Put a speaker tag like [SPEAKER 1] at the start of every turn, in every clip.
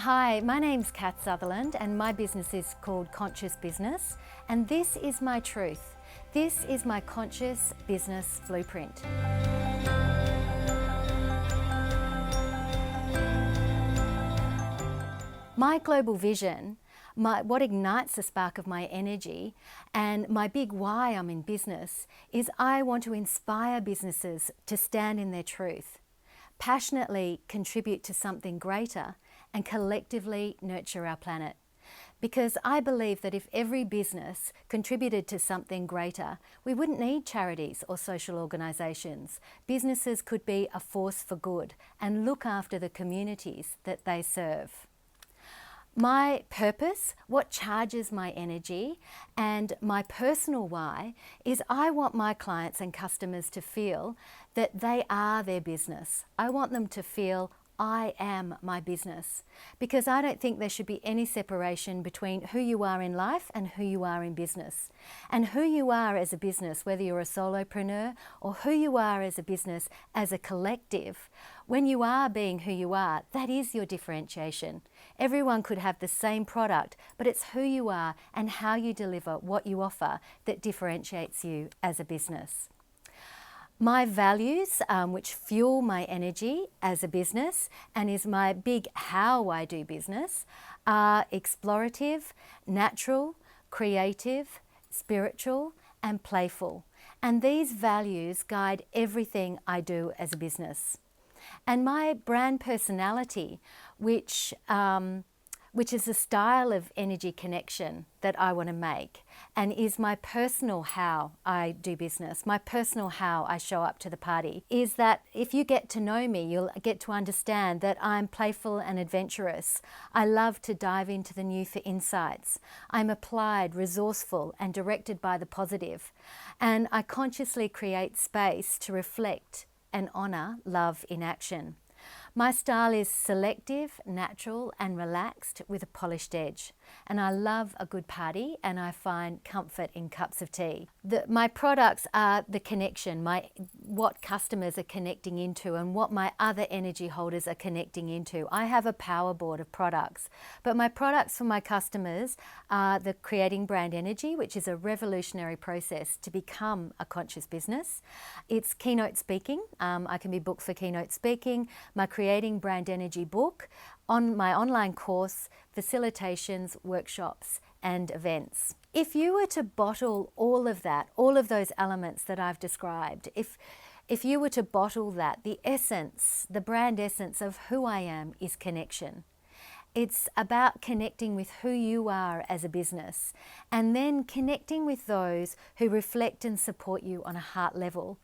[SPEAKER 1] Hi, my name's Kath Sutherland and my business is called Conscious Business, and this is my truth. This is my conscious business blueprint. My global vision, what ignites the spark of my energy, and my big why I'm in business is I want to inspire businesses to stand in their truth, passionately contribute to something greater, and collectively nurture our planet. Because I believe that if every business contributed to something greater, we wouldn't need charities or social organisations. Businesses could be a force for good and look after the communities that they serve. My purpose, what charges my energy, and my personal why is I want my clients and customers to feel that they are their business. I want them to feel I am my business, because I don't think there should be any separation between who you are in life and who you are in business. And who you are as a business, whether you're a solopreneur or who you are as a business as a collective, when you are being who you are, that is your differentiation. Everyone could have the same product, but it's who you are and how you deliver what you offer that differentiates you as a business. My values, which fuel my energy as a business and is my big how I do business, are explorative, natural, creative, spiritual, and playful. And these values guide everything I do as a business. And my brand personality, which is a style of energy connection that I want to make, and is my personal how I do business, my personal how I show up to the party, is that if you get to know me, you'll get to understand that I'm playful and adventurous. I love to dive into the new for insights. I'm applied, resourceful, and directed by the positive. And I consciously create space to reflect and honour love in action. My style is selective, natural, and relaxed with a polished edge. And I love a good party, and I find comfort in cups of tea. My products are the connection, what customers are connecting into and what my other energy holders are connecting into. I have a power board of products, but my products for my customers are the Creating Brand Energy, which is a revolutionary process to become a conscious business. It's keynote speaking. I can be booked for keynote speaking. My Creating Brand Energy book, on my online course, facilitations, workshops, and events. If you were to bottle all of that, all of those elements that I've described, if you were to bottle that, the essence, the brand essence of who I am is connection. It's about connecting with who you are as a business, and then connecting with those who reflect and support you on a heart level.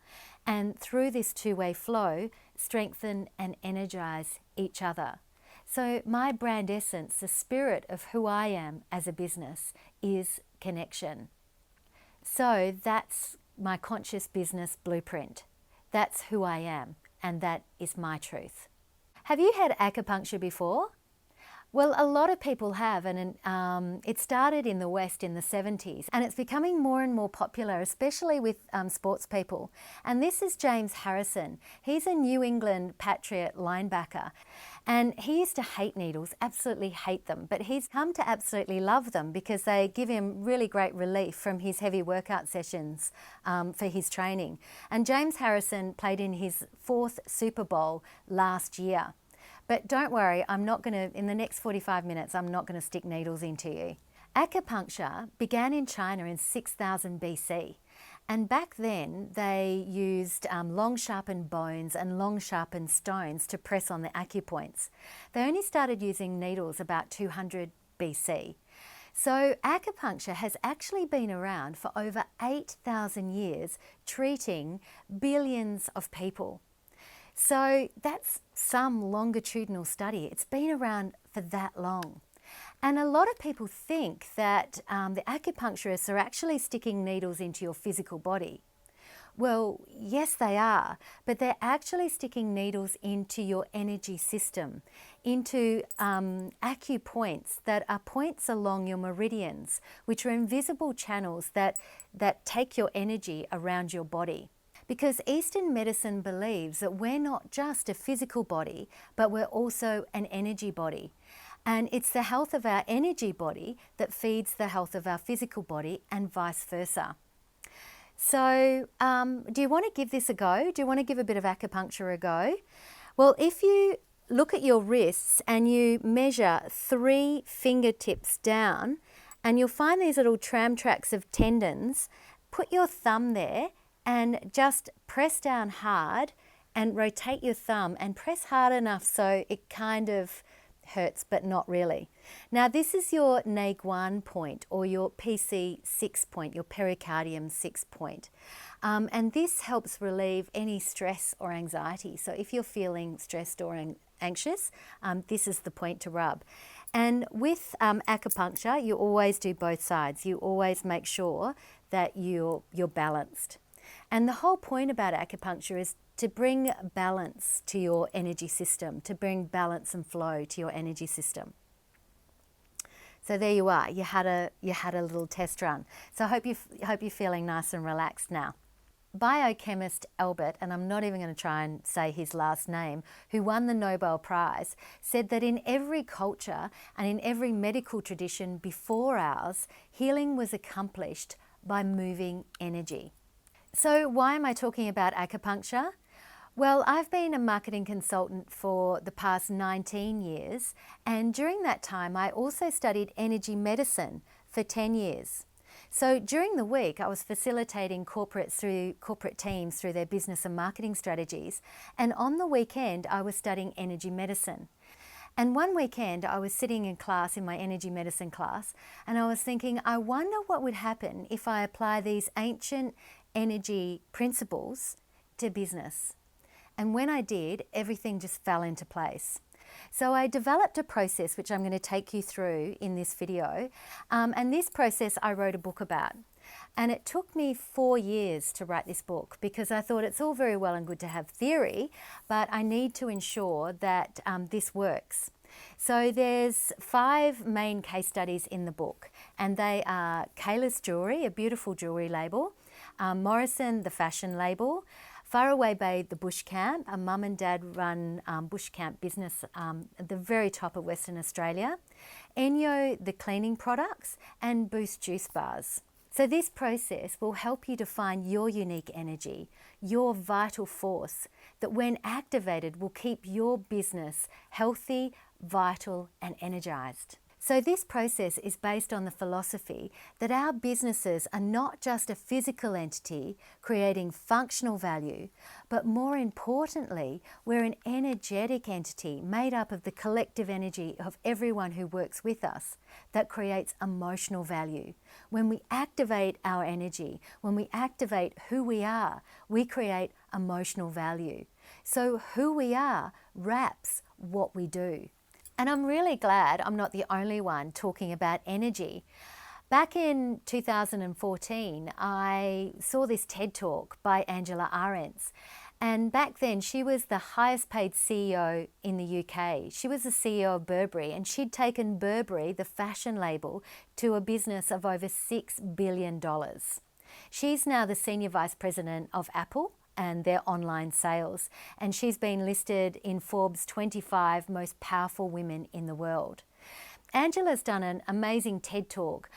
[SPEAKER 1] And through this two-way flow, strengthen and energize each other. So my brand essence, the spirit of who I am as a business, is connection. So that's my conscious business blueprint. That's who I am, and that is my truth. Have you had acupuncture before? Well, a lot of people have, and it started in the West in the 70s, and it's becoming more and more popular, especially with sports people. And this is James Harrison. He's a New England Patriot linebacker, and he used to hate needles, absolutely hate them, but he's come to absolutely love them because they give him really great relief from his heavy workout sessions for his training. And James Harrison played in his 4th Super Bowl last year. But don't worry, in the next 45 minutes, I'm not going to stick needles into you. Acupuncture began in China in 6000 BC. And back then, they used long sharpened bones and long sharpened stones to press on the acupoints. They only started using needles about 200 BC. So acupuncture has actually been around for over 8,000 years, treating billions of people. So that's some longitudinal study. It's been around for that long. And a lot of people think that the acupuncturists are actually sticking needles into your physical body. Well, yes, they are, but they're actually sticking needles into your energy system, into acupoints that are points along your meridians, which are invisible channels that take your energy around your body. Because Eastern medicine believes that we're not just a physical body, but we're also an energy body. And it's the health of our energy body that feeds the health of our physical body and vice versa. So do you want to give this a go? Do you want to give a bit of acupuncture a go? Well, if you look at your wrists and you measure 3 fingertips down, and you'll find these little tram tracks of tendons, put your thumb there and just press down hard and rotate your thumb and press hard enough so it kind of hurts but not really. Now this is your Naguan point or your PC6 point, your pericardium 6 point. And this helps relieve any stress or anxiety. So if you're feeling stressed or anxious, this is the point to rub. And with acupuncture, you always do both sides. You always make sure that you're balanced. And the whole point about acupuncture is to bring balance to your energy system, to bring balance and flow to your energy system. So there you are. You had a little test run. So I hope you're feeling nice and relaxed now. Biochemist Albert, and I'm not even going to try and say his last name, who won the Nobel Prize, said that in every culture and in every medical tradition before ours, healing was accomplished by moving energy. So why am I talking about acupuncture? Well, I've been a marketing consultant for the past 19 years, and during that time I also studied energy medicine for 10 years. So during the week I was facilitating corporate teams through their business and marketing strategies, and on the weekend I was studying energy medicine. And one weekend I was sitting in class, in my energy medicine class, and I was thinking, I wonder what would happen if I apply these ancient energy principles to business. And when I did, everything just fell into place. So I developed a process which I'm going to take you through in this video. And this process I wrote a book about. And it took me 4 years to write this book because I thought it's all very well and good to have theory, but I need to ensure that this works. So there's 5 main case studies in the book, and they are Kayla's Jewelry, a beautiful jewelry label, Morrison, the fashion label, Faraway Bay, the bush camp, a mum and dad run bush camp business at the very top of Western Australia, Enyo, the cleaning products, and Boost juice bars. So this process will help you to find your unique energy, your vital force that when activated will keep your business healthy, vital and energized. So this process is based on the philosophy that our businesses are not just a physical entity creating functional value, but more importantly, we're an energetic entity made up of the collective energy of everyone who works with us that creates emotional value. When we activate our energy, when we activate who we are, we create emotional value. So who we are wraps what we do. And I'm really glad I'm not the only one talking about energy. Back in 2014, I saw this TED Talk by Angela Arendts. And back then, she was the highest paid CEO in the UK. She was the CEO of Burberry, and she'd taken Burberry, the fashion label, to a business of over $6 billion. She's now the Senior Vice President of Apple and their online sales. And she's been listed in Forbes' 25 most powerful women in the world. Angela's done an amazing TED Talk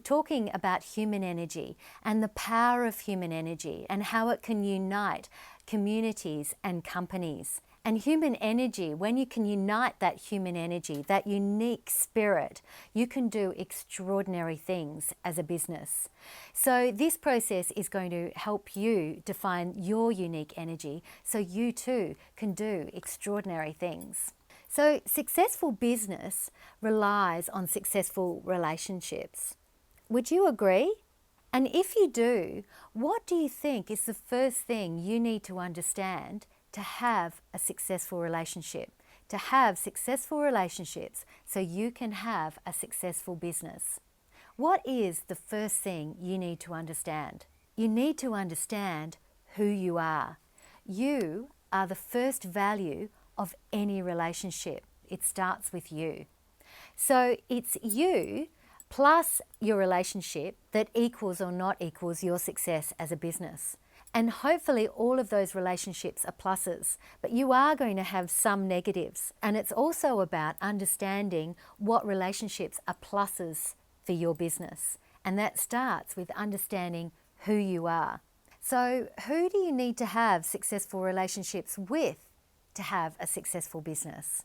[SPEAKER 1] talking about human energy and the power of human energy and how it can unite communities and companies. And human energy, when you can unite that human energy, that unique spirit, you can do extraordinary things as a business. So this process is going to help you define your unique energy so you too can do extraordinary things. So successful business relies on successful relationships. Would you agree? And if you do, what do you think is the first thing you need to understand to have a successful relationship? To have successful relationships so you can have a successful business. What is the first thing you need to understand? You need to understand who you are. You are the first value of any relationship. It starts with you. So it's you plus your relationship that equals or not equals your success as a business. And hopefully all of those relationships are pluses, but you are going to have some negatives. And it's also about understanding what relationships are pluses for your business. And that starts with understanding who you are. So who do you need to have successful relationships with to have a successful business?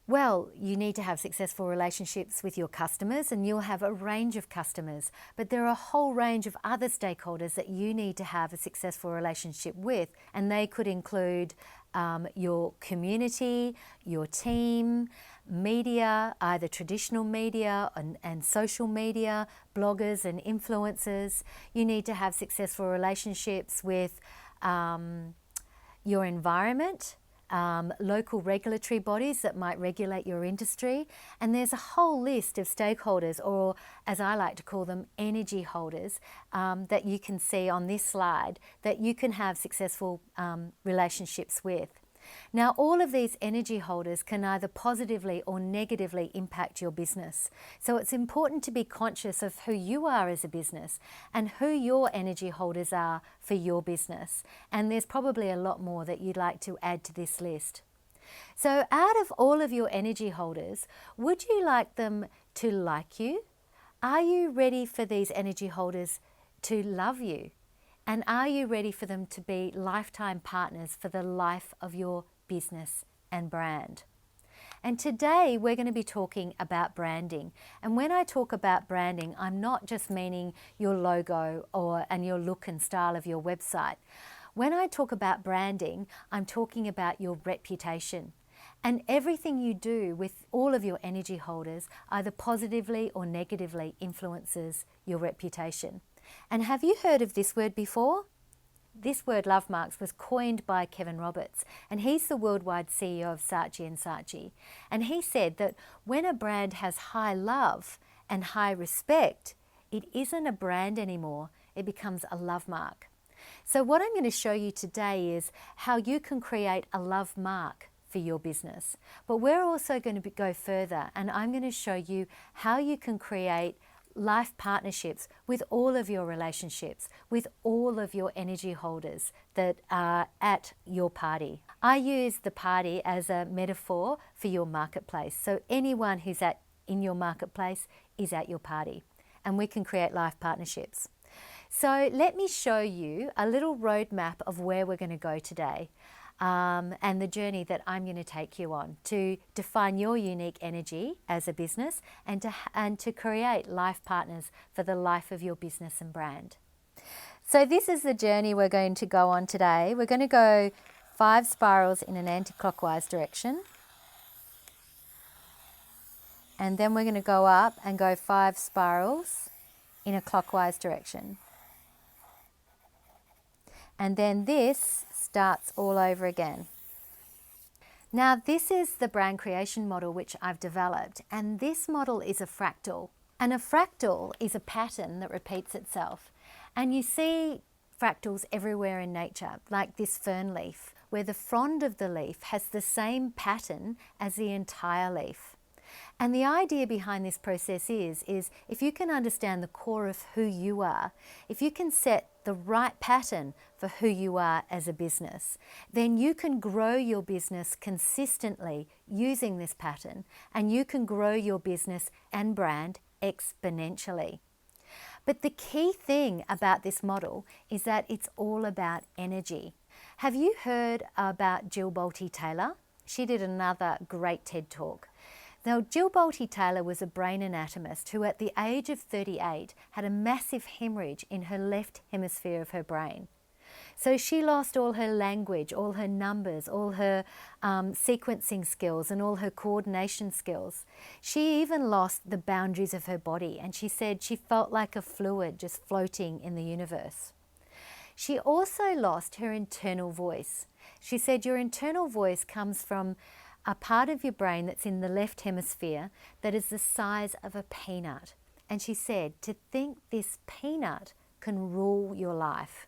[SPEAKER 1] Well, you need to have successful relationships with your customers, and you'll have a range of customers, but there are a whole range of other stakeholders that you need to have a successful relationship with, and they could include your community, your team, media, either traditional media and social media, bloggers and influencers. You need to have successful relationships with your environment, local regulatory bodies that might regulate your industry, and there's a whole list of stakeholders, or as I like to call them, energy holders, that you can see on this slide that you can have successful relationships with. Now, all of these energy holders can either positively or negatively impact your business. So it's important to be conscious of who you are as a business and who your energy holders are for your business. And there's probably a lot more that you'd like to add to this list. So out of all of your energy holders, would you like them to like you? Are you ready for these energy holders to love you? And are you ready for them to be lifetime partners for the life of your business and brand? And today we're going to be talking about branding. And when I talk about branding, I'm not just meaning your logo and your look and style of your website. When I talk about branding, I'm talking about your reputation. And everything you do with all of your energy holders either positively or negatively influences your reputation. And have you heard of this word before? This word, love marks, was coined by Kevin Roberts, and he's the worldwide CEO of Saatchi & Saatchi. And he said that when a brand has high love and high respect, it isn't a brand anymore, it becomes a love mark. So what I'm going to show you today is how you can create a love mark for your business. But we're also going to go further, and I'm going to show you how you can create life partnerships with all of your relationships, with all of your energy holders that are at your party. I use the party as a metaphor for your marketplace. So anyone who's in your marketplace is at your party, and we can create life partnerships. So let me show you a little roadmap of where we're going to go today. And the journey that I'm going to take you on to define your unique energy as a business and to create life partners for the life of your business and brand. So this is the journey we're going to go on today. We're going to go 5 spirals in an anti-clockwise direction. And then we're going to go up and go 5 spirals in a clockwise direction. And then this starts all over again. Now this is the brand creation model which I've developed, and this model is a fractal. And a fractal is a pattern that repeats itself. And you see fractals everywhere in nature, like this fern leaf, where the frond of the leaf has the same pattern as the entire leaf. And the idea behind this process is if you can understand the core of who you are, if you can set the right pattern for who you are as a business, then you can grow your business consistently using this pattern, and you can grow your business and brand exponentially. But the key thing about this model is that it's all about energy. Have you heard about Jill Bolte Taylor? She did another great TED Talk. Now, Jill Bolte Taylor was a brain anatomist who at the age of 38 had a massive hemorrhage in her left hemisphere of her brain. So she lost all her language, all her numbers, all her sequencing skills and all her coordination skills. She even lost the boundaries of her body, and she said she felt like a fluid just floating in the universe. She also lost her internal voice. She said your internal voice comes from a part of your brain that's in the left hemisphere that is the size of a peanut. And she said to think this peanut can rule your life.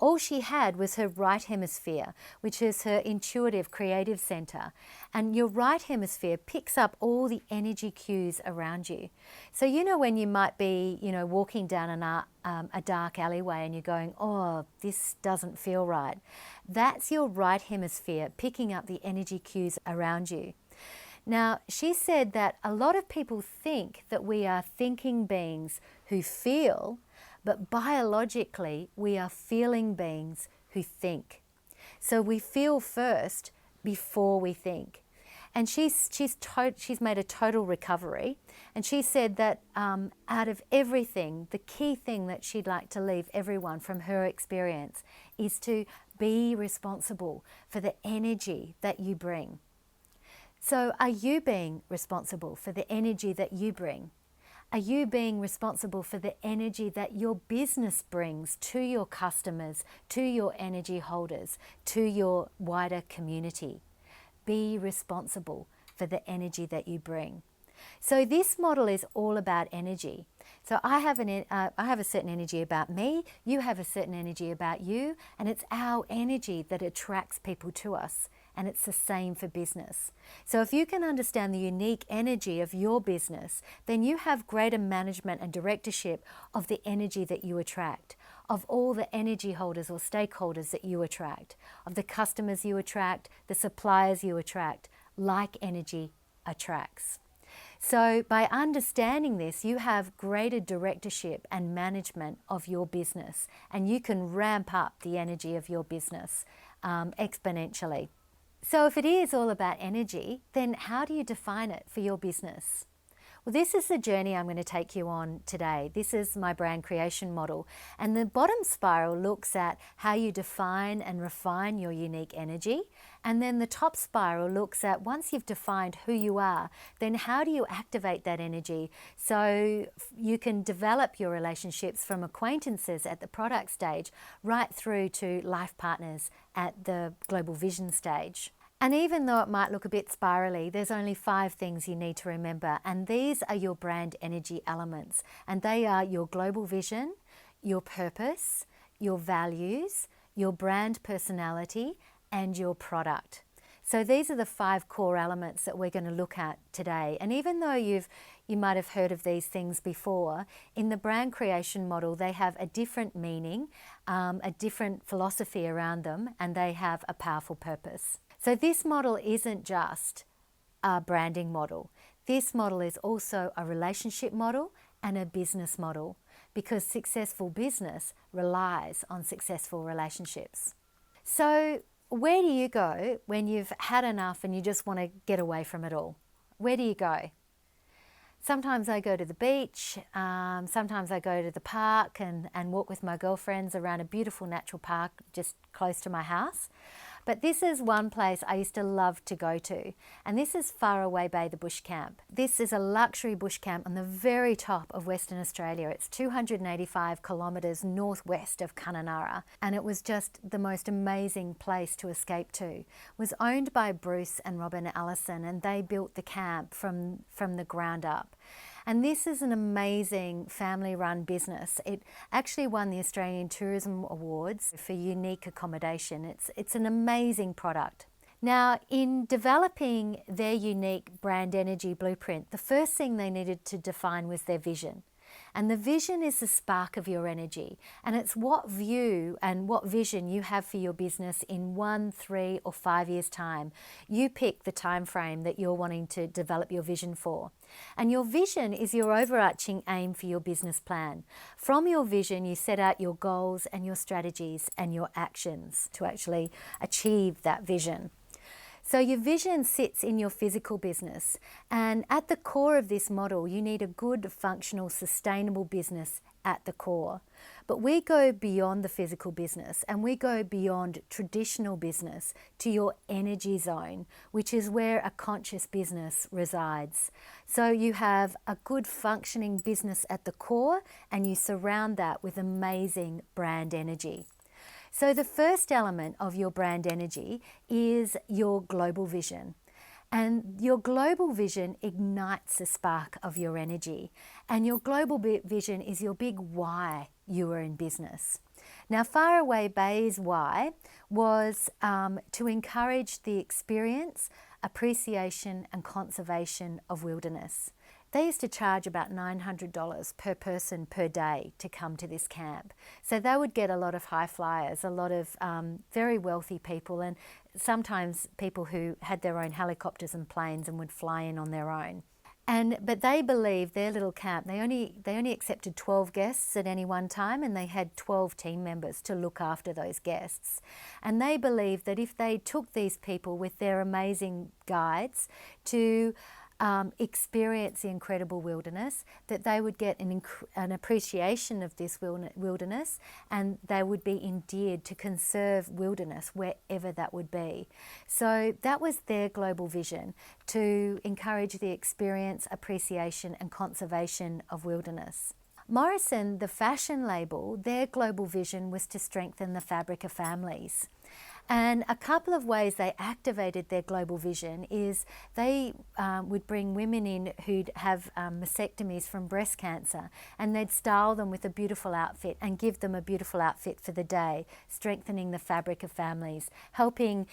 [SPEAKER 1] All she had was her right hemisphere, which is her intuitive creative center. And your right hemisphere picks up all the energy cues around you. So you know when you might be, walking down a dark alleyway and you're going, oh, this doesn't feel right. That's your right hemisphere picking up the energy cues around you. Now, she said that a lot of people think that we are thinking beings who feel, but biologically, we are feeling beings who think. So we feel first before we think. And she's made a total recovery. And she said that out of everything, the key thing that she'd like to leave everyone from her experience is to be responsible for the energy that you bring. So are you being responsible for the energy that you bring? Are you being responsible for the energy that your business brings to your customers, to your energy holders, to your wider community? Be responsible for the energy that you bring. So this model is all about energy. So I have a certain energy about me, you have a certain energy about you, and it's our energy that attracts people to us. And it's the same for business. So if you can understand the unique energy of your business, then you have greater management and directorship of the energy that you attract, of all the energy holders or stakeholders that you attract, of the customers you attract, the suppliers you attract. Like energy attracts. So by understanding this, you have greater directorship and management of your business, and you can ramp up the energy of your business exponentially. So if it is all about energy, then how do you define it for your business? Well, this is the journey I'm going to take you on today. This is my brand creation model. And the bottom spiral looks at how you define and refine your unique energy. And then the top spiral looks at, once you've defined who you are, then how do you activate that energy so you can develop your relationships from acquaintances at the product stage right through to life partners at the global vision stage. And even though it might look a bit spirally, there's only 5 things you need to remember. And these are your brand energy elements. And they are your global vision, your purpose, your values, your brand personality, and your product. So these are the 5 core elements that we're going to look at today. And even though you might have heard of these things before, in the brand creation model, they have a different meaning, a different philosophy around them, and they have a powerful purpose. So this model isn't just a branding model. This model is also a relationship model and a business model, because successful business relies on successful relationships. So where do you go when you've had enough and you just want to get away from it all? Where do you go? Sometimes I go to the beach, sometimes I go to the park and walk with my girlfriends around a beautiful natural park just close to my house. But this is one place I used to love to go to, and this is Faraway Bay, the bush camp. This is a luxury bush camp on the very top of Western Australia. It's 285 kilometres northwest of Kununurra, and it was just the most amazing place to escape to. It was owned by Bruce and Robin Allison, and they built the camp from the ground up. And this is an amazing family-run business. It actually won the Australian Tourism Awards for unique accommodation. It's an amazing product. Now, in developing their unique brand energy blueprint, the first thing they needed to define was their vision. And the vision is the spark of your energy. And it's what view and what vision you have for your business in 1, 3, or 5 years' time. You pick the time frame that you're wanting to develop your vision for. And your vision is your overarching aim for your business plan. From your vision, you set out your goals and your strategies and your actions to actually achieve that vision. So your vision sits in your physical business, and at the core of this model, you need a good, functional, sustainable business at the core. But we go beyond the physical business, and we go beyond traditional business to your energy zone, which is where a conscious business resides. So you have a good functioning business at the core, and you surround that with amazing brand energy. So the first element of your brand energy is your global vision. And your global vision ignites the spark of your energy. And your global vision is your big why you are in business. Now, Faraway Bay's why was to encourage the experience, appreciation and conservation of wilderness. They used to charge about $900 per person per day to come to this camp. So they would get a lot of high flyers, a lot of very wealthy people, and sometimes people who had their own helicopters and planes and would fly in on their own. But they believed their little camp, they only accepted 12 guests at any one time, and they had 12 team members to look after those guests. And they believed that if they took these people with their amazing guides to experience the incredible wilderness, that they would get an appreciation of this wilderness, and they would be endeared to conserve wilderness wherever that would be. So that was their global vision, to encourage the experience, appreciation and conservation of wilderness. Morrison, the fashion label, their global vision was to strengthen the fabric of families. And a couple of ways they activated their global vision is they would bring women in who'd have mastectomies from breast cancer, and they'd style them with a beautiful outfit and give them a beautiful outfit for the day, strengthening the fabric of families, helping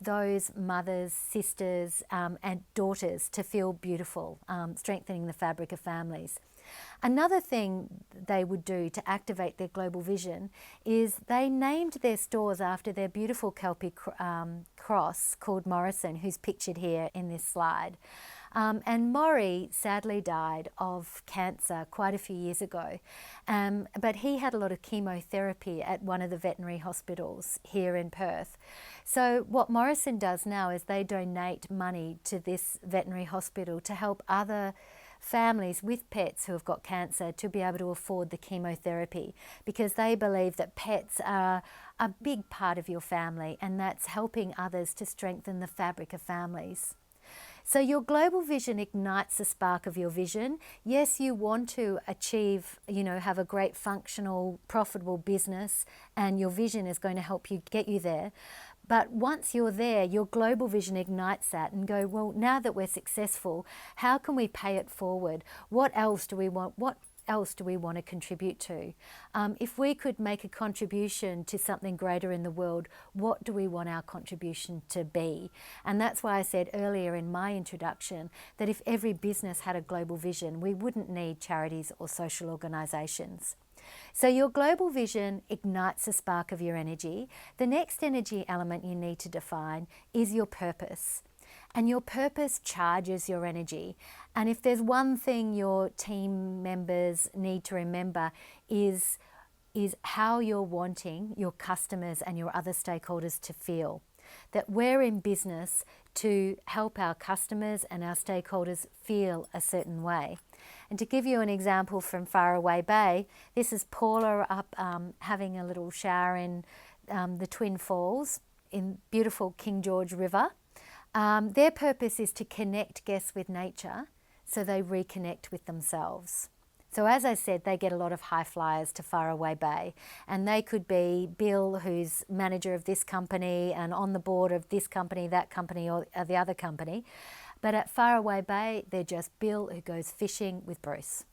[SPEAKER 1] those mothers, sisters and daughters to feel beautiful, strengthening the fabric of families. Another thing they would do to activate their global vision is they named their stores after their beautiful Kelpie cross called Morrison, who's pictured here in this slide. And Maury sadly died of cancer quite a few years ago, but he had a lot of chemotherapy at one of the veterinary hospitals here in Perth. So what Morrison does now is they donate money to this veterinary hospital to help other families with pets who have got cancer to be able to afford the chemotherapy, because they believe that pets are a big part of your family, and that's helping others to strengthen the fabric of families. So your global vision ignites the spark of your vision. Yes, you want to achieve, have a great functional, profitable business, and your vision is going to help you get you there. But once you're there, your global vision ignites that and go, well, now that we're successful, how can we pay it forward? What else do we want? What else do we want to contribute to? If we could make a contribution to something greater in the world, what do we want our contribution to be? And that's why I said earlier in my introduction that if every business had a global vision, we wouldn't need charities or social organisations. So your global vision ignites the spark of your energy. The next energy element you need to define is your purpose. And your purpose charges your energy. And if there's one thing your team members need to remember is how you're wanting your customers and your other stakeholders to feel. That we're in business to help our customers and our stakeholders feel a certain way. And to give you an example from Faraway Bay, this is Paula up having a little shower in the Twin Falls in beautiful King George River. Their purpose is to connect guests with nature so they reconnect with themselves. So as I said, they get a lot of high flyers to Faraway Bay, and they could be Bill, who's manager of this company and on the board of this company, that company, or the other company. But at Faraway Bay, they're just Bill, who goes fishing with Bruce.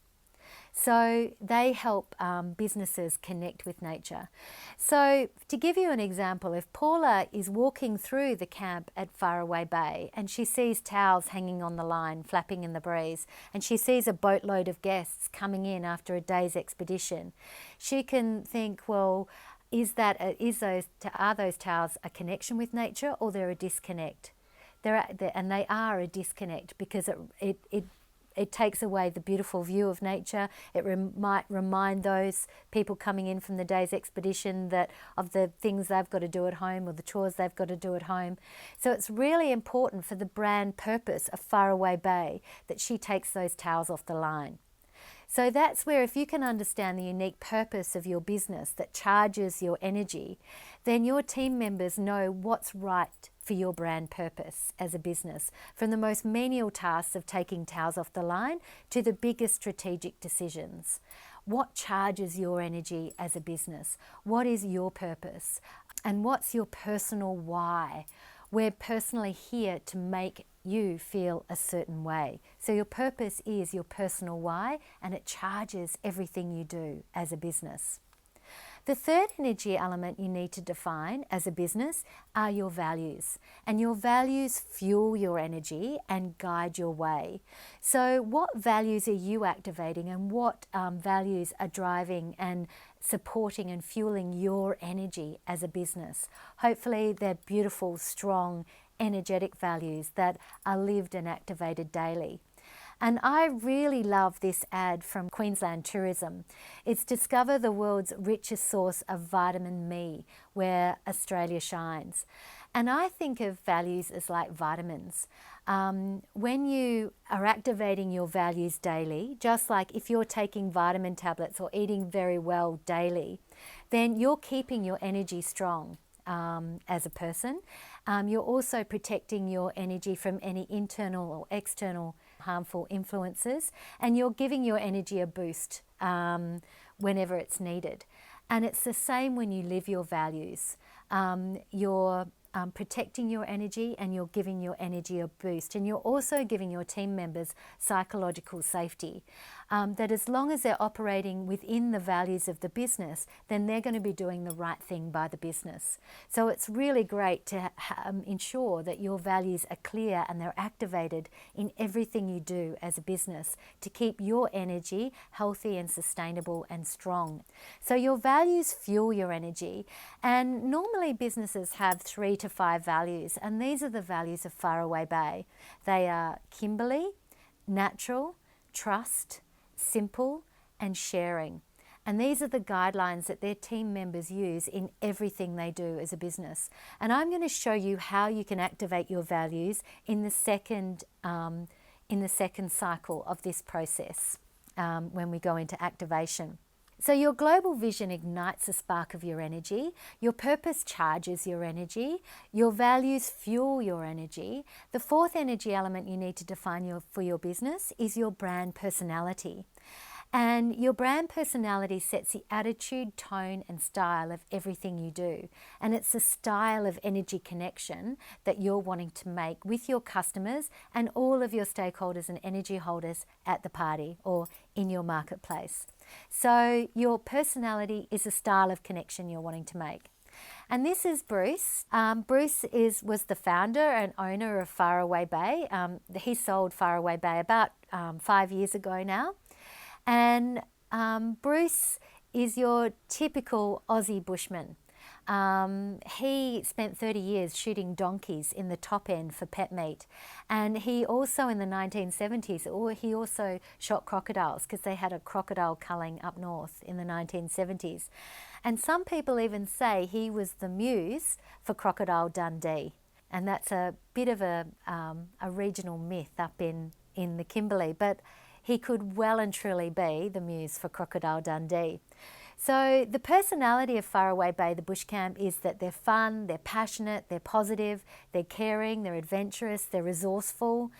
[SPEAKER 1] So they help businesses connect with nature. So to give you an example, if Paula is walking through the camp at Faraway Bay and she sees towels hanging on the line, flapping in the breeze, and she sees a boatload of guests coming in after a day's expedition, she can think, well, are those towels a connection with nature, or they're a disconnect? And they are a disconnect, because it takes away the beautiful view of nature. It might remind those people coming in from the day's expedition of the things they've got to do at home, or the chores they've got to do at home. So it's really important for the brand purpose of Faraway Bay that she takes those towels off the line. So that's where, if you can understand the unique purpose of your business that charges your energy, then your team members know what's right for your brand purpose as a business, from the most menial tasks of taking towels off the line to the biggest strategic decisions. What charges your energy as a business? What is your purpose? And what's your personal why? We're personally here to make you feel a certain way. So your purpose is your personal why, and it charges everything you do as a business. The third energy element you need to define as a business are your values. And your values fuel your energy and guide your way. So what values are you activating, and what values are driving and supporting and fueling your energy as a business? Hopefully they're beautiful, strong, energetic values that are lived and activated daily. And I really love this ad from Queensland Tourism. It's discover the world's richest source of vitamin me, where Australia shines. And I think of values as like vitamins. When you are activating your values daily, just like if you're taking vitamin tablets or eating very well daily, then you're keeping your energy strong. As a person. You're also protecting your energy from any internal or external harmful influences, and you're giving your energy a boost whenever it's needed. And it's the same when you live your values. You're protecting your energy, and you're giving your energy a boost, and you're also giving your team members psychological safety. That as long as they're operating within the values of the business, then they're going to be doing the right thing by the business. So it's really great to ensure that your values are clear and they're activated in everything you do as a business to keep your energy healthy and sustainable and strong. So your values fuel your energy, and normally businesses have 3 to 5 values, and these are the values of Faraway Bay. They are Kimberley, natural, trust, simple, and sharing. And these are the guidelines that their team members use in everything they do as a business. And I'm going to show you how you can activate your values in the second cycle of this process when we go into activation. So your global vision ignites the spark of your energy, your purpose charges your energy, your values fuel your energy. The fourth energy element you need to define for your business is your brand personality. And your brand personality sets the attitude, tone, and style of everything you do. And it's the style of energy connection that you're wanting to make with your customers and all of your stakeholders and energy holders at the party or in your marketplace. So your personality is a style of connection you're wanting to make. And this is Bruce. Bruce was the founder and owner of Faraway Bay. He sold Faraway Bay about 5 years ago now. And Bruce is your typical Aussie bushman. He spent 30 years shooting donkeys in the top end for pet meat. And he also, in the 1970s, he also shot crocodiles because they had a crocodile culling up north in the 1970s. And some people even say he was the muse for Crocodile Dundee. And that's a bit of a regional myth up in the Kimberley. But he could well and truly be the muse for Crocodile Dundee. So the personality of Faraway Bay, the bush camp, is that they're fun, they're passionate, they're positive, they're caring, they're adventurous, they're resourceful,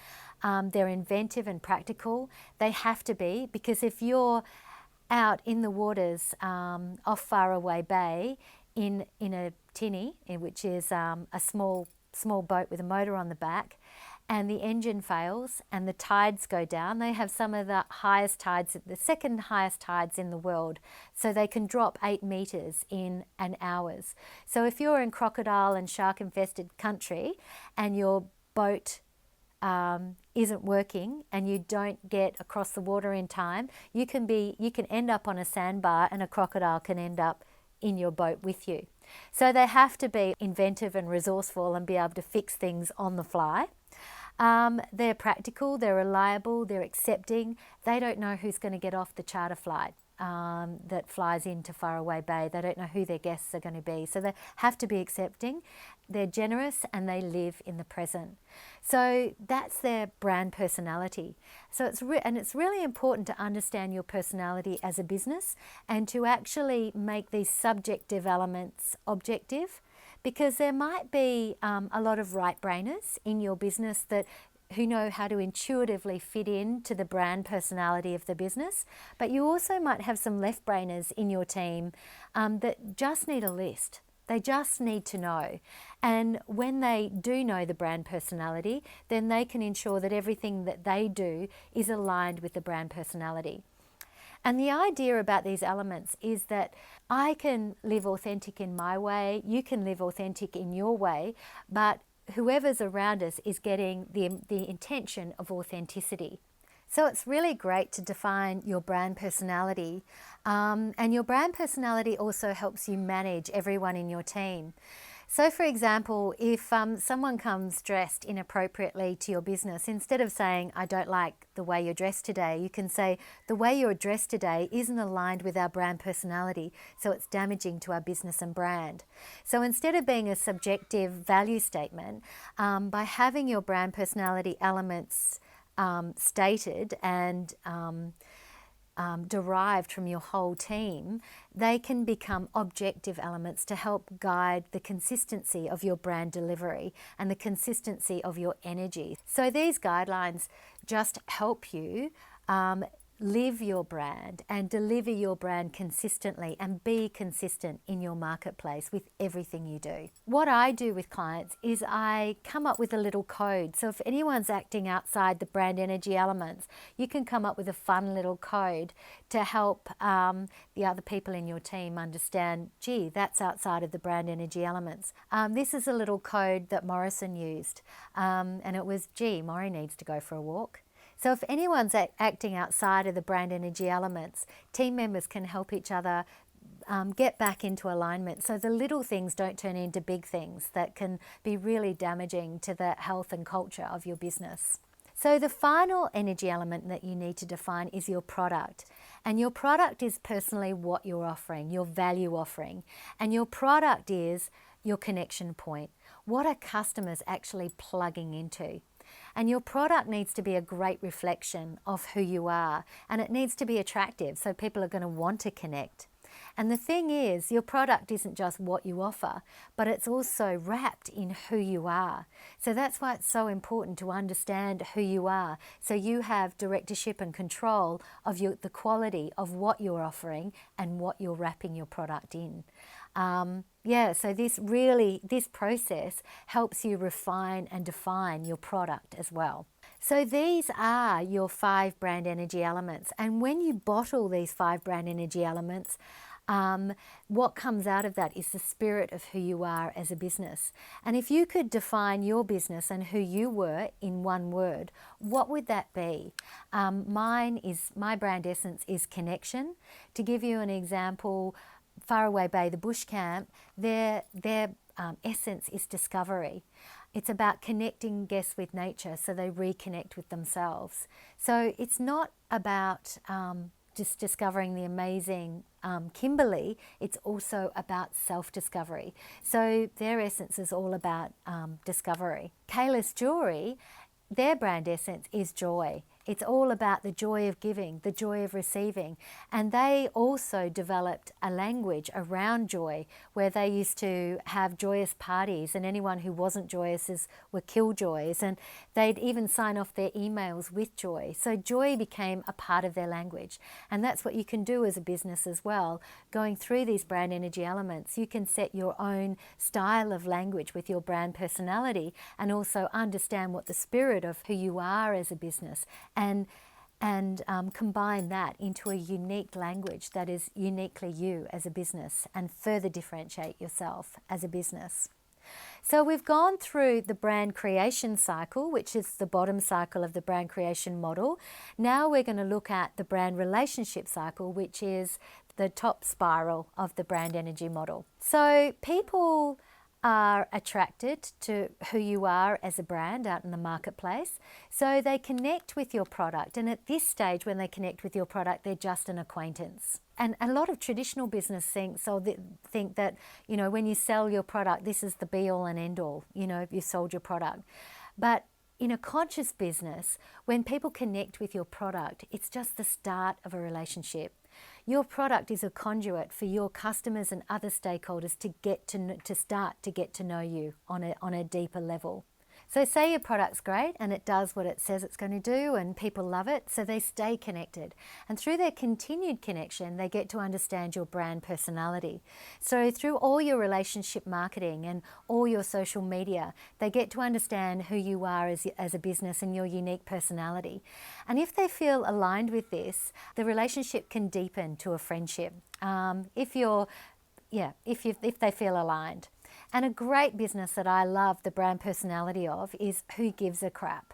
[SPEAKER 1] they're inventive and practical. They have to be, because if you're out in the waters off Faraway Bay in a tinny, which is a small boat with a motor on the back, and the engine fails and the tides go down, they have some of the highest tides, the second highest tides in the world. So they can drop 8 meters in an hour. So if you're in crocodile and shark infested country and your boat isn't working and you don't get across the water in time, you can end up on a sandbar and a crocodile can end up in your boat with you. So they have to be inventive and resourceful and be able to fix things on the fly. They're practical, they're reliable, they're accepting. They don't know who's going to get off the charter flight that flies into Faraway Bay. They don't know who their guests are going to be. So they have to be accepting. They're generous and they live in the present. So that's their brand personality. So it's really important to understand your personality as a business and to actually make these subjective elements objective. Because there might be a lot of right-brainers in your business who know how to intuitively fit into the brand personality of the business, but you also might have some left-brainers in your team that just need a list. They just need to know. And when they do know the brand personality, then they can ensure that everything that they do is aligned with the brand personality. And the idea about these elements is that I can live authentic in my way, you can live authentic in your way, but whoever's around us is getting the intention of authenticity. So it's really great to define your brand personality, and your brand personality also helps you manage everyone in your team. So for example, if someone comes dressed inappropriately to your business, instead of saying, I don't like the way you're dressed today, you can say, the way you're dressed today isn't aligned with our brand personality, so it's damaging to our business and brand. So instead of being a subjective value statement, by having your brand personality elements stated and derived from your whole team, they can become objective elements to help guide the consistency of your brand delivery and the consistency of your energy. So these guidelines just help you live your brand and deliver your brand consistently and be consistent in your marketplace with everything you do. What I do with clients is I come up with a little code. So if anyone's acting outside the brand energy elements, you can come up with a fun little code to help the other people in your team understand, gee, that's outside of the brand energy elements. This is a little code that Morrison used, and it was, gee, Maury needs to go for a walk. So if anyone's acting outside of the brand energy elements, team members can help each other get back into alignment, so the little things don't turn into big things that can be really damaging to the health and culture of your business. So the final energy element that you need to define is your product. And your product is personally what you're offering, your value offering. And your product is your connection point. What are customers actually plugging into? And your product needs to be a great reflection of who you are, and it needs to be attractive so people are going to want to connect. And the thing is, your product isn't just what you offer, but it's also wrapped in who you are. So that's why it's so important to understand who you are, so you have directorship and control of the quality of what you're offering and what you're wrapping your product in. So this process helps you refine and define your product as well. So these are your 5 brand energy elements. And when you bottle these 5 brand energy elements, what comes out of that is the spirit of who you are as a business. And if you could define your business and who you were in one word, what would that be? My brand essence is connection. To give you an example, Faraway Bay, the bush camp, their essence is discovery. It's about connecting guests with nature so they reconnect with themselves. So it's not about just discovering the amazing Kimberley, it's also about self-discovery. So their essence is all about discovery. Kayla's Jewelry, their brand essence is joy. It's all about the joy of giving, the joy of receiving. And they also developed a language around joy where they used to have joyous parties, and anyone who wasn't joyous were killjoys, and they'd even sign off their emails with joy. So joy became a part of their language. And that's what you can do as a business as well. Going through these brand energy elements, you can set your own style of language with your brand personality and also understand what the spirit of who you are as a business and combine that into a unique language that is uniquely you as a business and further differentiate yourself as a business. So we've gone through the brand creation cycle, which is the bottom cycle of the brand creation model. Now we're going to look at the brand relationship cycle, which is the top spiral of the brand energy model. So people are attracted to who you are as a brand out in the marketplace. So they connect with your product. And at this stage, when they connect with your product, they're just an acquaintance. And a lot of traditional business think that, when you sell your product, this is the be all and end all, you've sold your product. But in a conscious business, when people connect with your product, it's just the start of a relationship. Your product is a conduit for your customers and other stakeholders to start to get to know you on a deeper level. So say your product's great and it does what it says it's going to do and people love it, so they stay connected. And through their continued connection, they get to understand your brand personality. So through all your relationship marketing and all your social media, they get to understand who you are as a business and your unique personality. And if they feel aligned with this, the relationship can deepen to a friendship. If they feel aligned. And a great business that I love the brand personality of is Who Gives a Crap.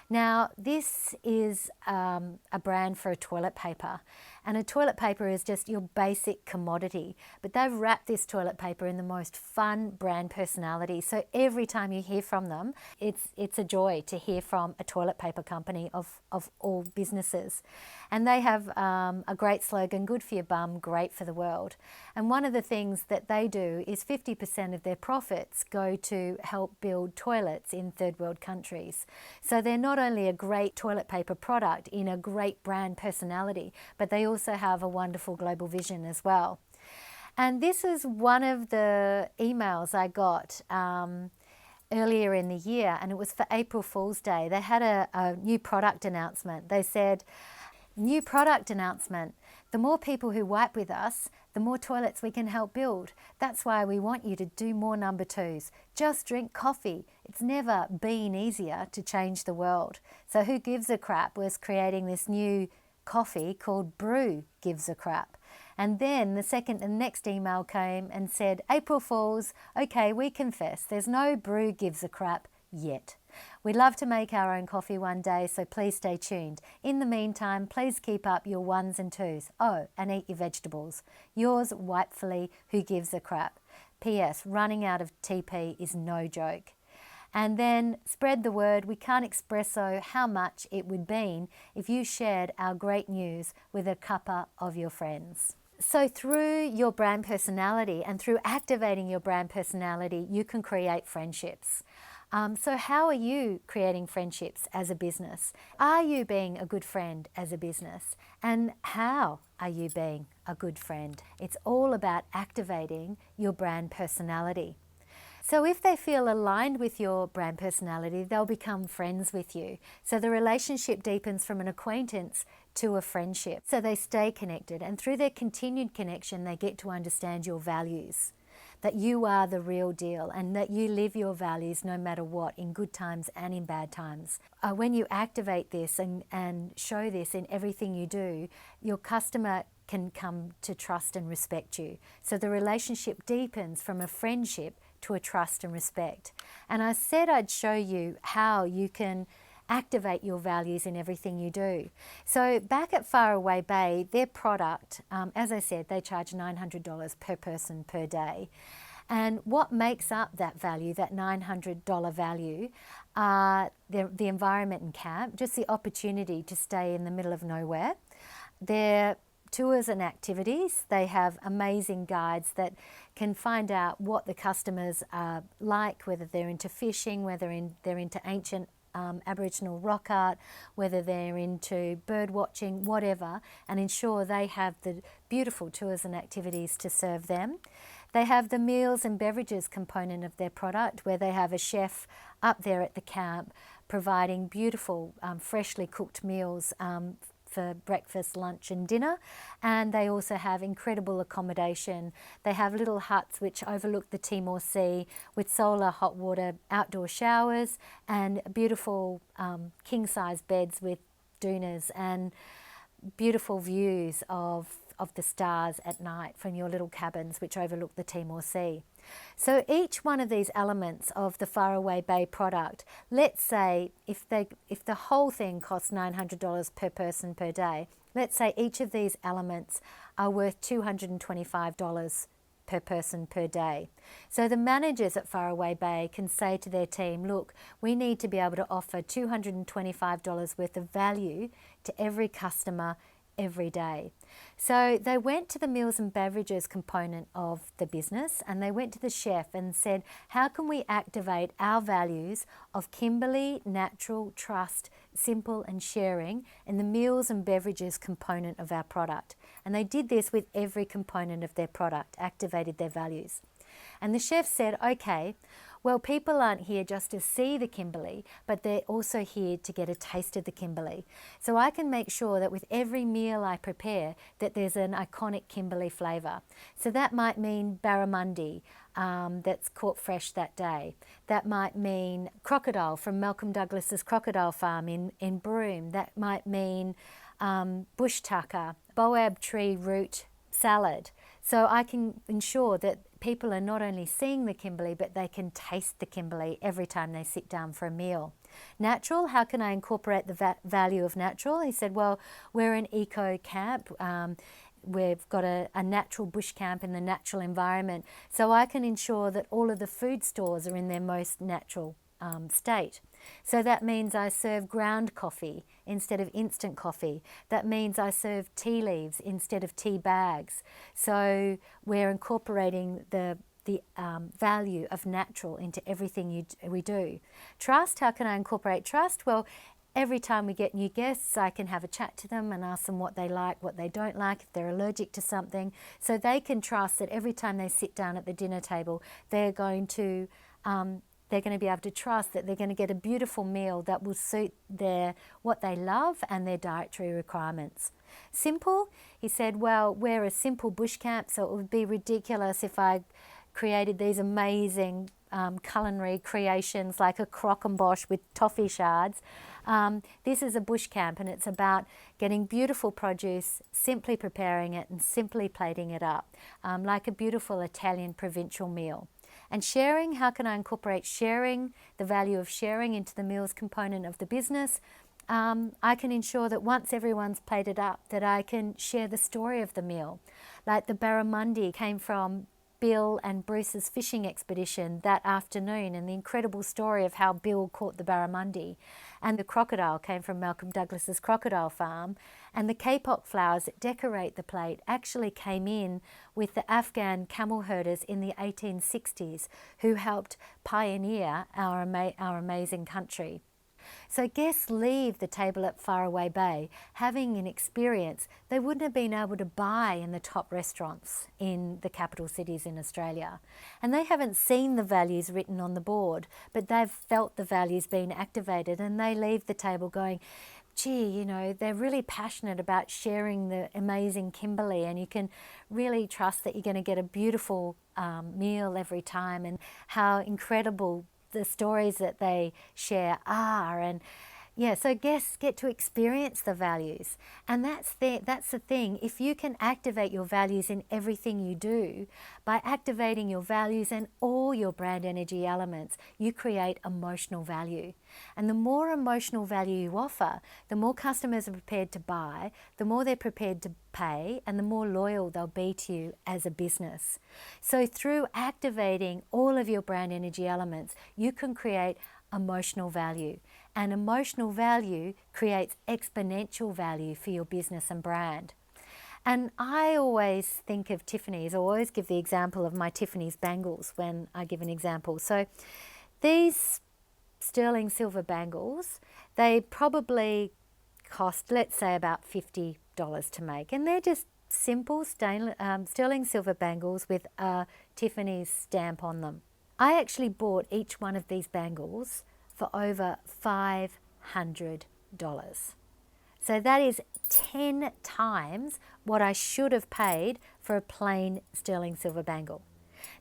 [SPEAKER 1] Now, this is a brand for a toilet paper. And a toilet paper is just your basic commodity. But they've wrapped this toilet paper in the most fun brand personality. So every time you hear from them, it's a joy to hear from a toilet paper company of all businesses. And they have a great slogan, good for your bum, great for the world. And one of the things that they do is 50% of their profits go to help build toilets in third world countries. So they're not only a great toilet paper product in a great brand personality, but they also have a wonderful global vision as well. And this is one of the emails I got earlier in the year, and it was for April Fool's Day. They had a new product announcement. They said, new product announcement. The more people who wipe with us, the more toilets we can help build. That's why we want you to do more number twos. Just drink coffee. It's never been easier to change the world. So Who Gives a Crap was creating this new coffee called Brew Gives a Crap. And then the next email came and said, April Fools, okay, we confess, there's no Brew Gives a Crap yet. We'd love to make our own coffee one day, so please stay tuned. In the meantime, please keep up your ones and twos. Oh, and eat your vegetables. Yours wipefully, Who Gives a Crap. P.S. Running out of TP is no joke. And then spread the word. We can't express how much it would mean if you shared our great news with a cuppa of your friends. So through your brand personality and through activating your brand personality, you can create friendships. So how are you creating friendships as a business? Are you being a good friend as a business? And how are you being a good friend? It's all about activating your brand personality. So if they feel aligned with your brand personality, they'll become friends with you. So the relationship deepens from an acquaintance to a friendship. So they stay connected, and through their continued connection, they get to understand your values, that you are the real deal and that you live your values no matter what, in good times and in bad times. When you activate this and show this in everything you do, your customer can come to trust and respect you. So the relationship deepens from a friendship to a trust and respect. And I said I'd show you how you can activate your values in everything you do. So back at Faraway Bay, their product, as I said, they charge $900 per person per day. And what makes up that value, that $900 value, the environment in camp, just the opportunity to stay in the middle of nowhere. Their tours and activities, they have amazing guides that can find out what the customers are like, whether they're into fishing, whether they're into ancient Aboriginal rock art, whether they're into bird watching, whatever, and ensure they have the beautiful tours and activities to serve them. They have the meals and beverages component of their product, where they have a chef up there at the camp providing beautiful freshly cooked meals for breakfast, lunch and dinner. And they also have incredible accommodation. They have little huts which overlook the Timor Sea with solar hot water outdoor showers and beautiful king-size beds with doonas and beautiful views of the stars at night from your little cabins which overlook the Timor Sea. So each one of these elements of the Faraway Bay product, let's say if the whole thing costs $900 per person per day, let's say each of these elements are worth $225 per person per day. So the managers at Faraway Bay can say to their team, look, we need to be able to offer $225 worth of value to every customer every day. So they went to the meals and beverages component of the business, and they went to the chef and said, how can we activate our values of Kimberley, natural, trust, simple and sharing in the meals and beverages component of our product? And they did this with every component of their product, activated their values. And the chef said, okay, Well, people aren't here just to see the Kimberley, but they're also here to get a taste of the Kimberley. So I can make sure that with every meal I prepare that there's an iconic Kimberley flavour. So that might mean barramundi that's caught fresh that day. That might mean crocodile from Malcolm Douglas's crocodile farm in Broome. That might mean bush tucker, boab tree root salad. So I can ensure that people are not only seeing the Kimberley, but they can taste the Kimberley every time they sit down for a meal. Natural, how can I incorporate the value of natural? He said, well, we're an eco camp. We've got a natural bush camp in the natural environment. So I can ensure that all of the food stores are in their most natural state. So that means I serve ground coffee instead of instant coffee. That means I serve tea leaves instead of tea bags. So we're incorporating the value of natural into everything we do. Trust, how can I incorporate trust? Well, every time we get new guests, I can have a chat to them and ask them what they like, what they don't like, if they're allergic to something. So they can trust that every time they sit down at the dinner table, they're going to be able to trust that they're going to get a beautiful meal that will suit what they love and their dietary requirements. Simple, he said, well, we're a simple bush camp, so it would be ridiculous if I created these amazing culinary creations like a croquembouche with toffee shards. This is a bush camp, and it's about getting beautiful produce, simply preparing it and simply plating it up, like a beautiful Italian provincial meal. And sharing, how can I incorporate sharing, the value of sharing into the meals component of the business? I can ensure that once everyone's plated up, that I can share the story of the meal. Like the barramundi came from Bill and Bruce's fishing expedition that afternoon, and the incredible story of how Bill caught the barramundi. And the crocodile came from Malcolm Douglas's crocodile farm, and the kapok flowers that decorate the plate actually came in with the Afghan camel herders in the 1860s who helped pioneer our amazing country. So guests leave the table at Faraway Bay having an experience they wouldn't have been able to buy in the top restaurants in the capital cities in Australia. And they haven't seen the values written on the board, but they've felt the values being activated, and they leave the table going, gee, you know, they're really passionate about sharing the amazing Kimberley, and you can really trust that you're going to get a beautiful meal every time, and how incredible the stories that they share are. And yeah, so guests get to experience the values, and that's the thing. If you can activate your values in everything you do, by activating your values and all your brand energy elements, you create emotional value. And the more emotional value you offer, the more customers are prepared to buy, the more they're prepared to pay, and the more loyal they'll be to you as a business. So through activating all of your brand energy elements, you can create emotional value. And emotional value creates exponential value for your business and brand. And I always think of Tiffany's, I always give the example of my Tiffany's bangles when I give an example. So these sterling silver bangles, they probably cost, let's say, about $50 to make. And they're just simple sterling silver bangles with a Tiffany's stamp on them. I actually bought each one of these bangles for over $500. So that is 10 times what I should have paid for a plain sterling silver bangle.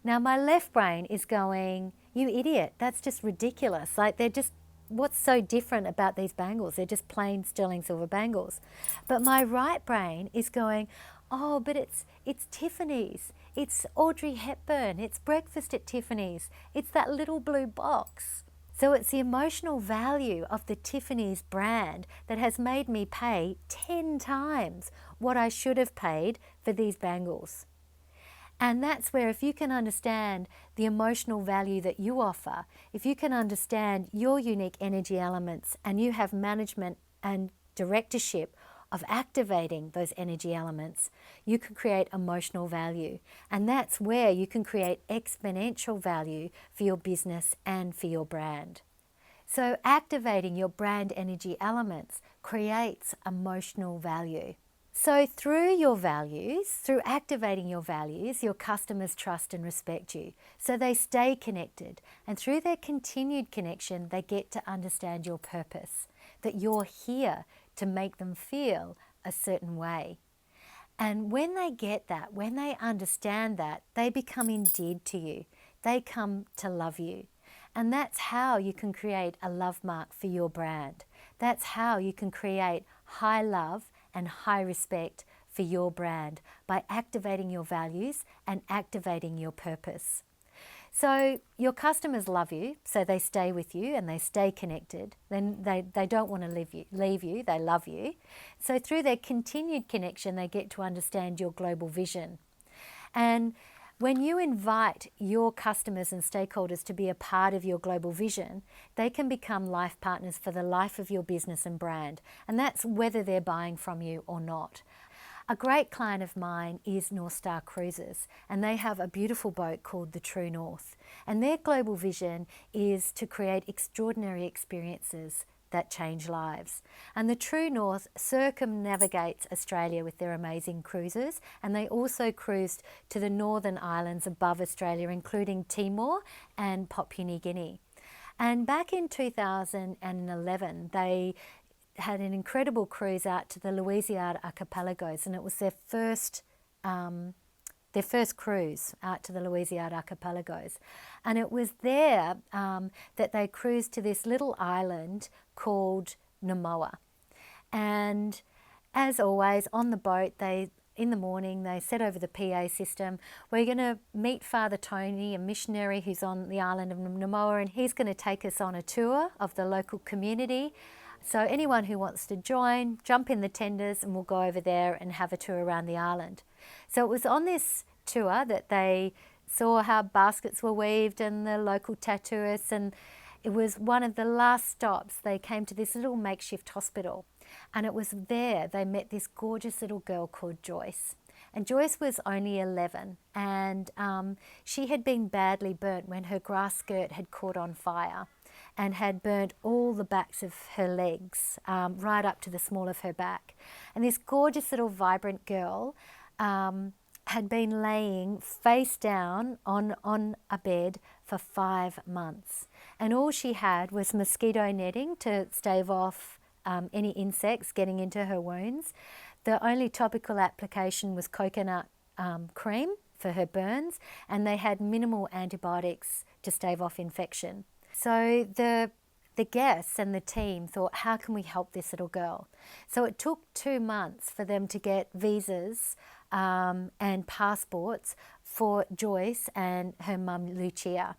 [SPEAKER 1] Now my left brain is going, you idiot, that's just ridiculous. Like, they're just, what's so different about these bangles? They're just plain sterling silver bangles. But my right brain is going, oh, but it's Tiffany's. It's Audrey Hepburn. It's breakfast at Tiffany's. It's that little blue box. So it's the emotional value of the Tiffany's brand that has made me pay 10 times what I should have paid for these bangles. And that's where, if you can understand the emotional value that you offer, if you can understand your unique energy elements, and you have management and directorship of activating those energy elements, you can create emotional value. And that's where you can create exponential value for your business and for your brand. So activating your brand energy elements creates emotional value. So through your values, through activating your values, your customers trust and respect you. So they stay connected. And through their continued connection, they get to understand your purpose, that you're here to make them feel a certain way. And when they get that, when they understand that, they become endeared to you. They come to love you. And that's how you can create a love mark for your brand. That's how you can create high love and high respect for your brand, by activating your values and activating your purpose. So your customers love you, so they stay with you and they stay connected. Then they don't want to leave you, they love you. So through their continued connection, they get to understand your global vision. And when you invite your customers and stakeholders to be a part of your global vision, they can become life partners for the life of your business and brand. And that's whether they're buying from you or not. A great client of mine is North Star Cruises, and they have a beautiful boat called the True North. And their global vision is to create extraordinary experiences that change lives. And the True North circumnavigates Australia with their amazing cruises, and they also cruised to the northern islands above Australia, including Timor and Papua New Guinea. And back in 2011, they had an incredible cruise out to the Louisiana archipelagos, and it was their first cruise out to the Louisiana archipelagos. And it was there that they cruised to this little island called Namoa. And as always, on the boat, in the morning, they set over the PA system, we're going to meet Father Tony, a missionary who's on the island of Namoa, and he's going to take us on a tour of the local community. So anyone who wants to join, jump in the tenders and we'll go over there and have a tour around the island. So it was on this tour that they saw how baskets were weaved and the local tattooists, and it was one of the last stops. They came to this little makeshift hospital, and it was there they met this gorgeous little girl called Joyce. And Joyce was only 11, and she had been badly burnt when her grass skirt had caught on fire and had burnt all the backs of her legs, right up to the small of her back. And this gorgeous little vibrant girl had been laying face down on a bed for 5 months. And all she had was mosquito netting to stave off any insects getting into her wounds. The only topical application was coconut cream for her burns, and they had minimal antibiotics to stave off infection. So the guests and the team thought, how can we help this little girl? So it took 2 months for them to get visas and passports for Joyce and her mum Lucia.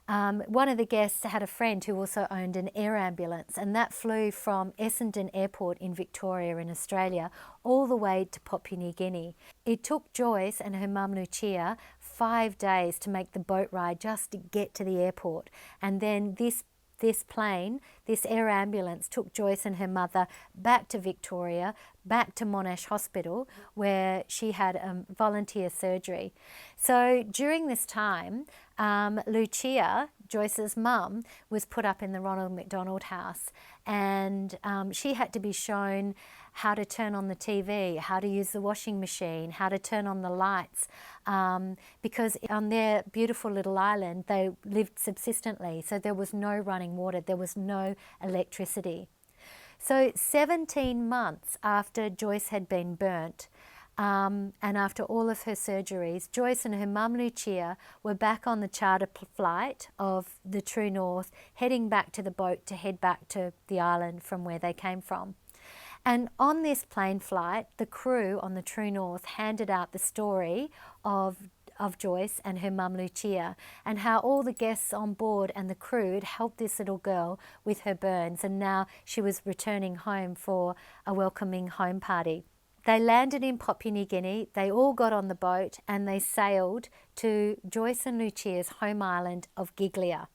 [SPEAKER 1] One of the guests had a friend who also owned an air ambulance, and that flew from Essendon Airport in Victoria in Australia all the way to Papua New Guinea. It took Joyce and her mum Lucia 5 days to make the boat ride just to get to the airport. And then this plane, this air ambulance, took Joyce and her mother back to Victoria, back to Monash Hospital, where she had volunteer surgery. So during this time, Lucia, Joyce's mum, was put up in the Ronald McDonald House, and she had to be shown how to turn on the TV, how to use the washing machine, how to turn on the lights, because on their beautiful little island, they lived subsistently, so there was no running water, there was no electricity. So 17 months after Joyce had been burnt, and after all of her surgeries, Joyce and her mum Lucia were back on the charter flight of the True North, heading back to the boat to head back to the island from where they came from. And on this plane flight, the crew on the True North handed out the story of Joyce and her mum Lucia, and how all the guests on board and the crew had helped this little girl with her burns, and now she was returning home for a welcoming home party. They landed in Papua New Guinea, they all got on the boat and they sailed to Joyce and Lucia's home island of Giglia.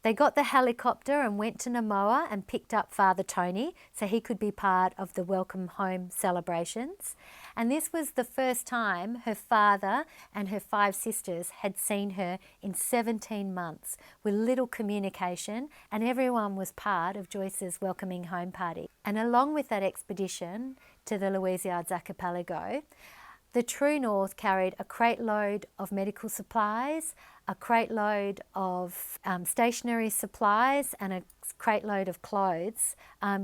[SPEAKER 1] They got the helicopter and went to Namoa and picked up Father Tony so he could be part of the welcome home celebrations. And this was the first time her father and her 5 sisters had seen her in 17 months with little communication, and everyone was part of Joyce's welcoming home party. And along with that expedition to the Louisiades archipelago, the True North carried a crate load of medical supplies, a crate load of stationery supplies, and a crate load of clothes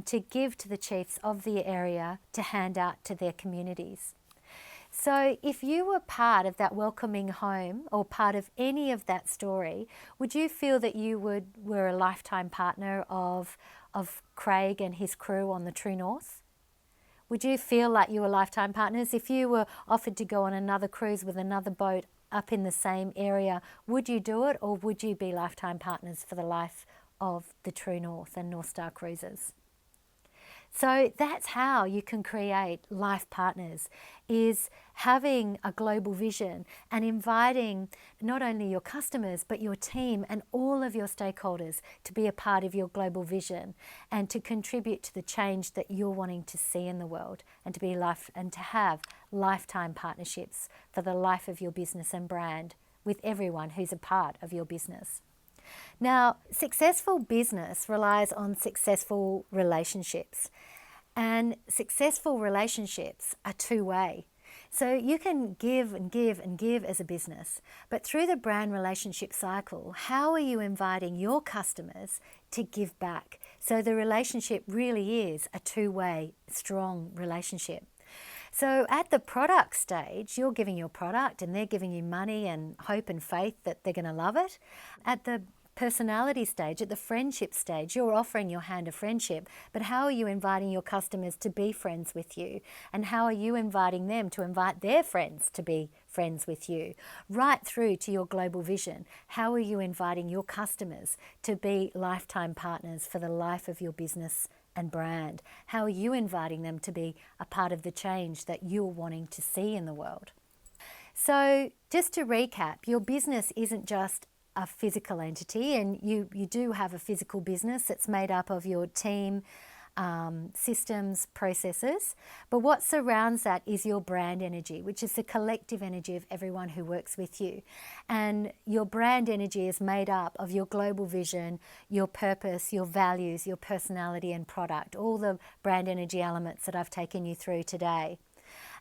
[SPEAKER 1] to give to the chiefs of the area to hand out to their communities. So if you were part of that welcoming home or part of any of that story, would you feel that you were a lifetime partner of Craig and his crew on the True North? Would you feel like you were lifetime partners? If you were offered to go on another cruise with another boat up in the same area, would you do it, or would you be lifetime partners for the life of the True North and North Star Cruises? So that's how you can create life partners, is having a global vision and inviting not only your customers but your team and all of your stakeholders to be a part of your global vision and to contribute to the change that you're wanting to see in the world, and to have lifetime partnerships for the life of your business and brand with everyone who's a part of your business. Now, successful business relies on successful relationships, and successful relationships are two-way. So you can give and give and give as a business, but through the brand relationship cycle, how are you inviting your customers to give back? So the relationship really is a two-way, strong relationship. So at the product stage, you're giving your product and they're giving you money and hope and faith that they're going to love it. At the personality stage, at the friendship stage, you're offering your hand of friendship, but how are you inviting your customers to be friends with you? And how are you inviting them to invite their friends to be friends with you? Right through to your global vision, how are you inviting your customers to be lifetime partners for the life of your business and brand? How are you inviting them to be a part of the change that you're wanting to see in the world? So just to recap, your business isn't just a physical entity, and you do have a physical business that's made up of your team, systems, processes, but what surrounds that is your brand energy, which is the collective energy of everyone who works with you. And your brand energy is made up of your global vision, your purpose, your values, your personality and product, all the brand energy elements that I've taken you through today.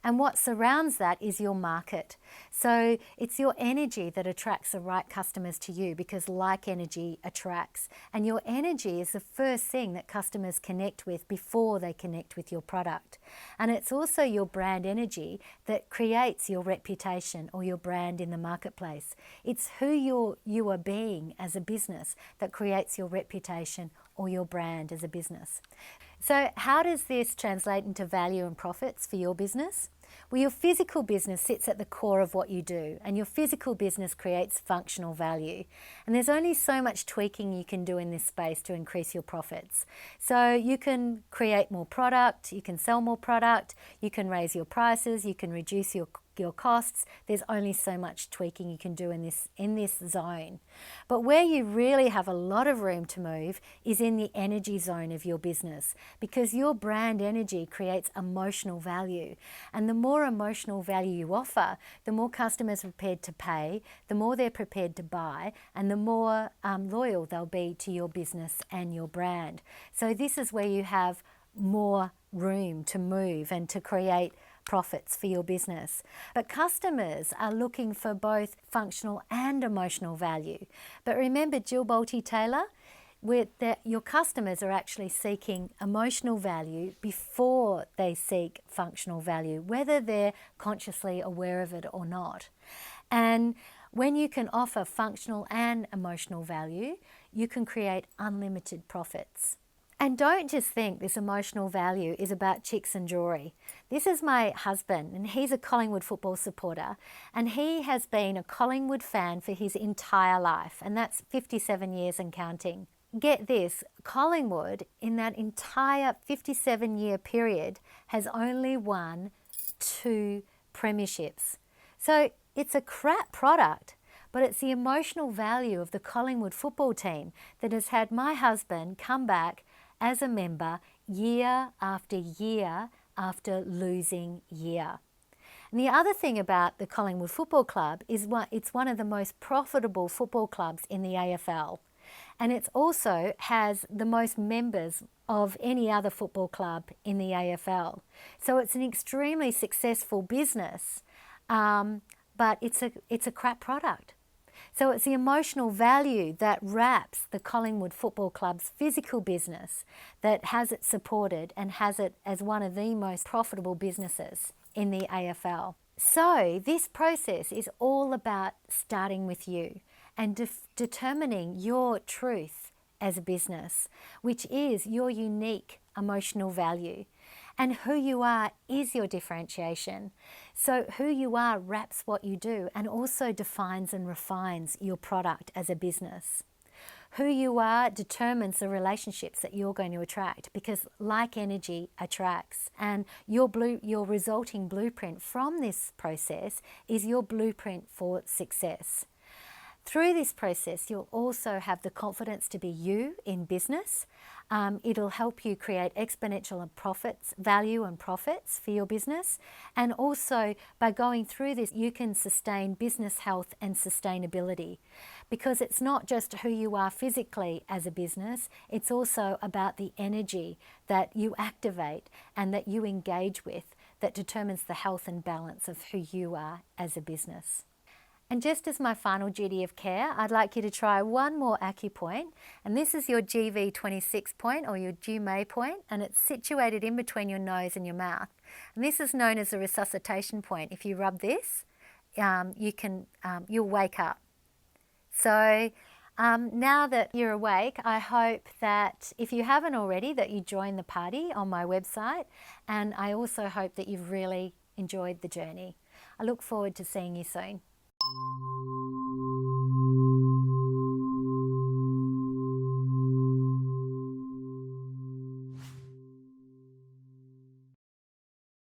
[SPEAKER 1] And what surrounds that is your market. So it's your energy that attracts the right customers to you, because like energy attracts. And your energy is the first thing that customers connect with before they connect with your product. And it's also your brand energy that creates your reputation or your brand in the marketplace. It's who you are being as a business that creates your reputation or your brand as a business. So how does this translate into value and profits for your business? Well, your physical business sits at the core of what you do, and your physical business creates functional value. And there's only so much tweaking you can do in this space to increase your profits. So you can create more product, you can sell more product, you can raise your prices, you can reduce your costs. There's only so much tweaking you can do in this zone. But where you really have a lot of room to move is in the energy zone of your business, because your brand energy creates emotional value. And the more emotional value you offer, the more customers are prepared to pay, the more they're prepared to buy, and the more loyal they'll be to your business and your brand. So this is where you have more room to move and to create profits for your business. But customers are looking for both functional and emotional value. But remember Jill Bolte Taylor, your customers are actually seeking emotional value before they seek functional value, whether they're consciously aware of it or not. And when you can offer functional and emotional value, you can create unlimited profits. And don't just think this emotional value is about chicks and jewelry. This is my husband, and he's a Collingwood football supporter, and he has been a Collingwood fan for his entire life, and that's 57 years and counting. Get this, Collingwood in that entire 57-year period has only won 2 premierships. So it's a crap product, but it's the emotional value of the Collingwood football team that has had my husband come back as a member year after year after losing year. And the other thing about the Collingwood Football Club is it's one of the most profitable football clubs in the AFL. And it also has the most members of any other football club in the AFL. So it's an extremely successful business, but it's a crap product. So it's the emotional value that wraps the Collingwood Football Club's physical business that has it supported and has it as one of the most profitable businesses in the AFL. So this process is all about starting with you and determining your truth as a business, which is your unique emotional value. And who you are is your differentiation. So who you are wraps what you do and also defines and refines your product as a business. Who you are determines the relationships that you're going to attract, because like energy attracts, and your resulting blueprint from this process is your blueprint for success. Through this process, you'll also have the confidence to be you in business. It'll help you create exponential value and profits for your business. And also by going through this, you can sustain business health and sustainability, because it's not just who you are physically as a business, it's also about the energy that you activate and that you engage with that determines the health and balance of who you are as a business. And just as my final duty of care, I'd like you to try one more acupoint, and this is your GV26 point or your Jumei point, and it's situated in between your nose and your mouth. And this is known as a resuscitation point. If you rub this, you'll wake up. So now that you're awake, I hope that if you haven't already, that you join the party on my website, and I also hope that you've really enjoyed the journey. I look forward to seeing you soon.